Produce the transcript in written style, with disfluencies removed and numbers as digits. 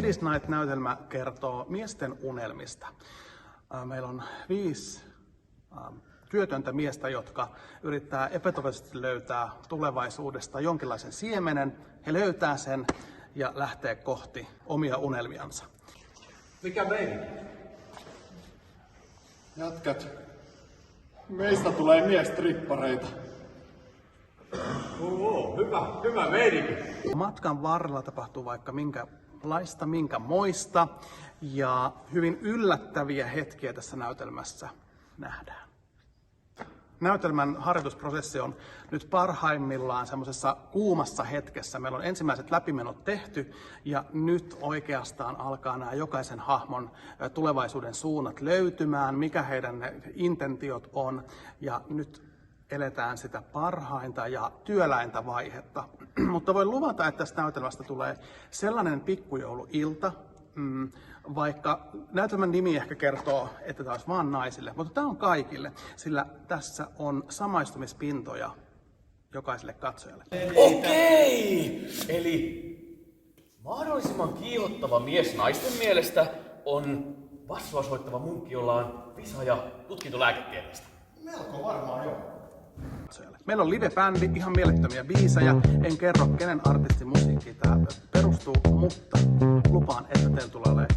Ladies Night-näytelmä kertoo miesten unelmista. Meillä on 5 työtöntä miestä, jotka yrittää epätoivoisesti löytää tulevaisuudesta jonkinlaisen siemenen. He löytää sen ja lähtee kohti omia unelmiansa. Mikä meininki? Jätkät, meistä tulee miestrippareita. Hyvä meininki. Matkan varrella tapahtuu vaikka minkälaista, minkä moista ja hyvin yllättäviä hetkiä tässä näytelmässä nähdään. Näytelmän harjoitusprosessi on nyt parhaimmillaan semmoisessa kuumassa hetkessä. Meillä on ensimmäiset läpimenot tehty ja nyt oikeastaan alkaa nämä jokaisen hahmon tulevaisuuden suunnat löytymään, mikä heidän intentiot on, ja nyt eletään sitä parhainta ja työläintä vaihetta. Mutta voin luvata, että tästä näytelmästä tulee sellainen pikkujouluilta, vaikka näytelmän nimi ehkä kertoo, että tämä olisi vaan naisille, mutta tämä on kaikille, sillä tässä on samaistumispintoja jokaiselle katsojalle. Okei! Eli mahdollisimman kiihottava mies naisten mielestä on vassua soittava munkki, jolla on visa ja tutkinto lääketieteestä. Melko varmaan joo. Meillä on live-bändi, ihan mielettömiä biisejä. En kerro, kenen artistin musiikkiin tämä perustuu, mutta lupaan, että teillä tulee olemaan